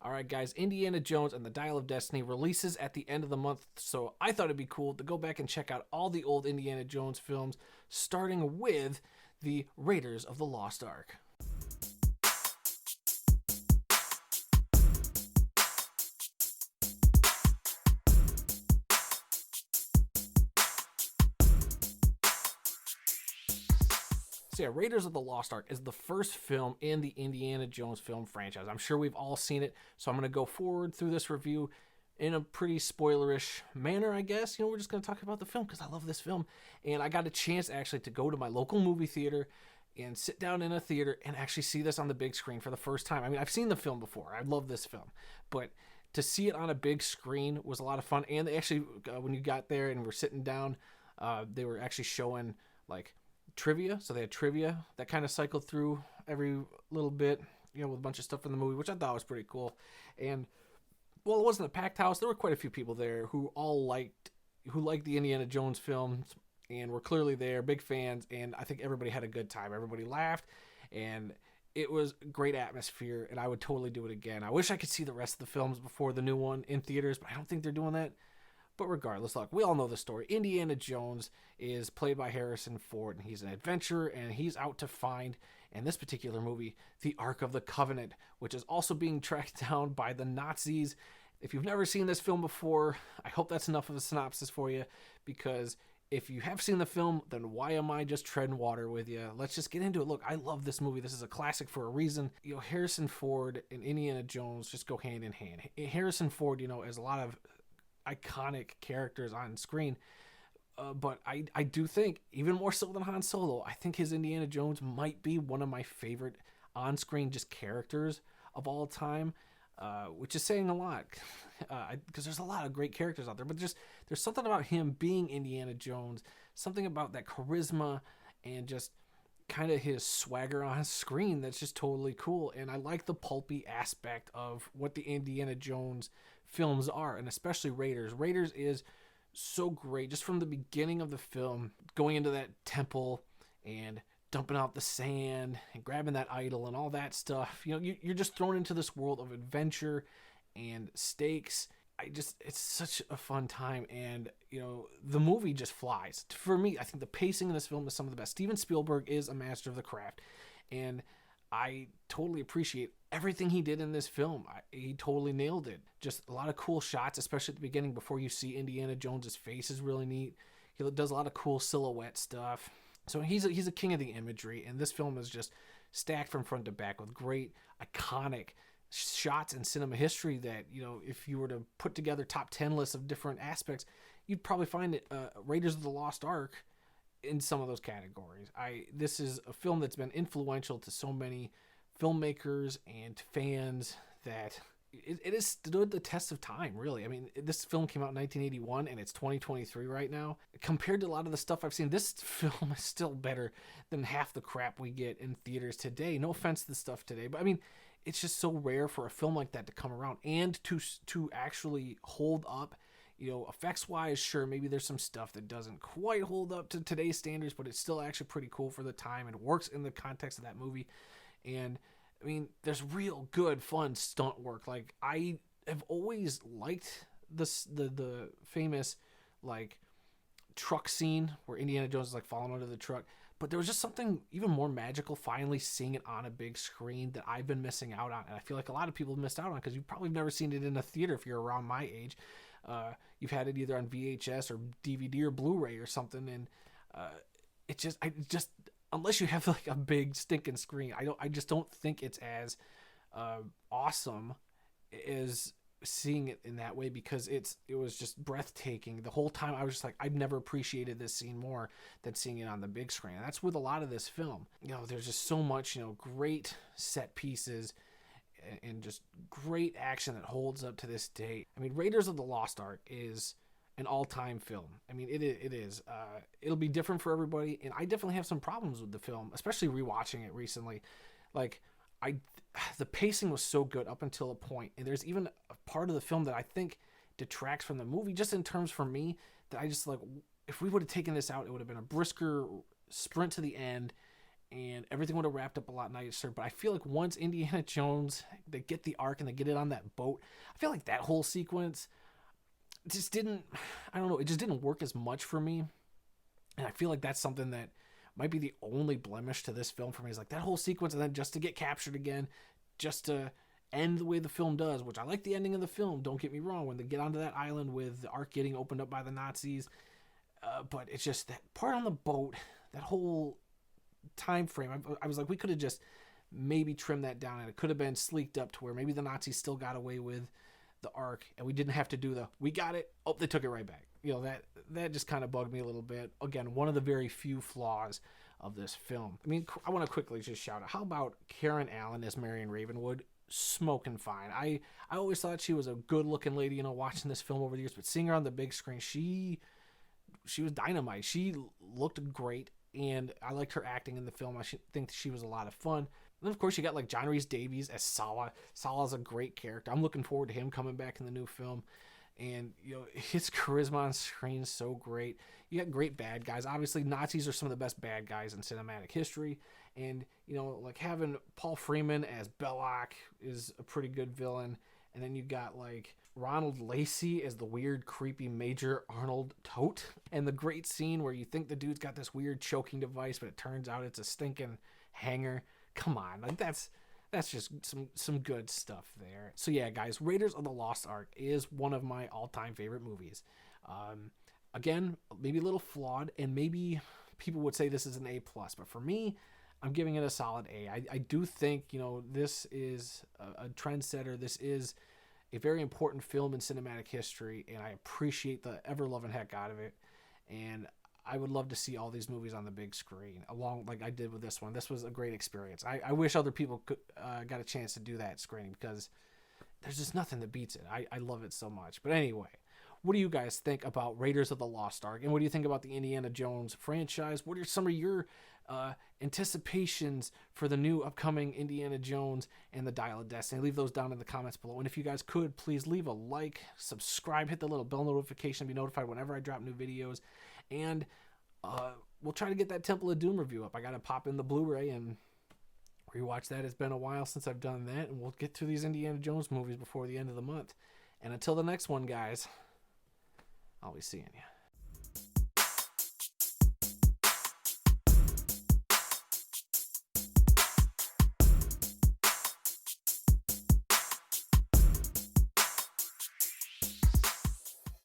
All right, guys, Indiana Jones and the Dial of Destiny releases at the end of the month, so I thought it'd be cool to go back and check out all the old Indiana Jones films, starting with the Raiders of the Lost Ark. So yeah, Raiders of the Lost Ark is the first film in the Indiana Jones film franchise. I'm sure we've all seen it, so I'm going to go forward through this review in a pretty spoilerish manner, I guess. We're just going to talk about the film because I love this film. And I got a chance actually to go to my local movie theater and sit down in a theater and actually see this on the big screen for the first time. I mean, I've seen the film before. I love this film. But to see it on a big screen was a lot of fun. And they actually, when you got there and we're sitting down, they were actually showing like trivia. So they had trivia that kind of cycled through every little bit, with a bunch of stuff in the movie, which I thought was pretty cool. And well, it wasn't a packed house. There were quite a few people there who liked the Indiana Jones films and were clearly there, big fans. And I think everybody had a good time. Everybody laughed, and it was great atmosphere. And I would totally do it again. I wish I could see the rest of the films before the new one in theaters, but I don't think they're doing that. But regardless, look, we all know the story. Indiana Jones is played by Harrison Ford, and he's an adventurer, and he's out to find, in this particular movie, the Ark of the Covenant, which is also being tracked down by the Nazis. If you've never seen this film before, I hope that's enough of a synopsis for you, because if you have seen the film, then why am I just treading water with you? Let's just get into it. Look, I love this movie. This is a classic for a reason. Harrison Ford and Indiana Jones just go hand in hand. Harrison Ford, has a lot of iconic characters on screen, but I do think, even more so than Han Solo, I think his Indiana Jones might be one of my favorite on-screen just characters of all time, which is saying a lot, because there's a lot of great characters out there, but there's something about him being Indiana Jones, something about that charisma and just kind of his swagger on screen that's just totally cool. And I like the pulpy aspect of what the Indiana Jones films are, and especially Raiders. Raiders is so great just from the beginning of the film, going into that temple and dumping out the sand and grabbing that idol and all that stuff. You're just thrown into this world of adventure and stakes. It's such a fun time, and the movie just flies. For me, I think the pacing in this film is some of the best. Steven Spielberg is a master of the craft, and I totally appreciate everything he did in this film. He totally nailed it. Just a lot of cool shots, especially at the beginning before you see Indiana Jones's face, is really neat. He does a lot of cool silhouette stuff. So he's a king of the imagery, and this film is just stacked from front to back with great, iconic shots in cinema history that, if you were to put together top 10 lists of different aspects, you'd probably find it, Raiders of the Lost Ark in some of those categories. This is a film that's been influential to so many filmmakers and fans that it has stood the test of time, really. I mean, this film came out in 1981, and it's 2023 right now. Compared to a lot of the stuff I've seen, this film is still better than half the crap we get in theaters today. No offense to the stuff today, but I mean, it's just so rare for a film like that to come around and to actually hold up. Effects wise, sure, maybe there's some stuff that doesn't quite hold up to today's standards, but it's still actually pretty cool for the time and works in the context of that movie. And I mean, there's real good, fun stunt work. Like, I have always liked the famous like truck scene where Indiana Jones is like falling under the truck. But there was just something even more magical finally seeing it on a big screen that I've been missing out on. And I feel like a lot of people have missed out on, because you've probably never seen it in a theater if you're around my age. You've had it either on VHS or DVD or Blu-ray or something. And unless you have like a big stinking screen, I just don't think it's as awesome as seeing it in that way, because it was just breathtaking the whole time. I was just like, I've never appreciated this scene more than seeing it on the big screen. And that's with a lot of this film. There's just so much, great set pieces and just great action that holds up to this day. I mean, Raiders of the Lost Ark is an all-time film. I mean, it is. It'll be different for everybody, and I definitely have some problems with the film, especially rewatching it recently. Like, the pacing was so good up until a point, and there's even a part of the film that I think detracts from the movie, just in terms for me, that I just like, if we would have taken this out, it would have been a brisker sprint to the end, and everything would have wrapped up a lot nicer. But I feel like once Indiana Jones, they get the Ark and they get it on that boat, I feel like that whole sequence just didn't, I don't know, it just didn't work as much for me. And I feel like that's something that might be the only blemish to this film for me, is like that whole sequence, and then just to get captured again, just to end the way the film does, which I like the ending of the film, don't get me wrong, when they get onto that island with the Ark getting opened up by the Nazis. But it's just that part on the boat, that whole time frame, I was like, we could have just maybe trimmed that down, and it could have been sleeked up to where maybe the Nazis still got away with the Ark, and we didn't have to do we got it, oh, they took it right back. That just kind of bugged me a little bit. Again, one of the very few flaws of this film. I mean, I want to quickly just shout out, how about Karen Allen as Marion Ravenwood? Smoking fine. I always thought she was a good looking lady, watching this film over the years, but seeing her on the big screen, she was dynamite. She looked great, and I liked her acting in the film. I think she was a lot of fun. And then, of course, you got like John Rhys-Davies as Sala. Sala's a great character. I'm looking forward to him coming back in the new film. And, his charisma on screen is so great. You got great bad guys. Obviously, Nazis are some of the best bad guys in cinematic history. And, like having Paul Freeman as Belloc is a pretty good villain. And then you got like Ronald Lacy as the weird, creepy Major Arnold Tote. And the great scene where you think the dude's got this weird choking device, but it turns out it's a stinking hanger. Come on, like that's just some good stuff there. So yeah, guys, Raiders of the Lost Ark is one of my all-time favorite movies. Again, maybe a little flawed, and maybe people would say this is an A+, but for me, I'm giving it a solid A. I do think, this is a trendsetter. This is a very important film in cinematic history, and I appreciate the ever-loving heck out of it. And I would love to see all these movies on the big screen, along like I did with this one. This was a great experience. I wish other people got a chance to do that screening, because there's just nothing that beats it. I love it so much. But anyway, what do you guys think about Raiders of the Lost Ark? And what do you think about the Indiana Jones franchise? What are some of your anticipations for the new upcoming Indiana Jones and the Dial of Destiny? Leave those down in the comments below. And if you guys could, please leave a like, subscribe, hit the little bell notification, be notified whenever I drop new videos. And we'll try to get that Temple of Doom review up. I got to pop in the Blu-ray and rewatch that. It's been a while since I've done that. And we'll get through these Indiana Jones movies before the end of the month. And until the next one, guys, I'll be seeing you.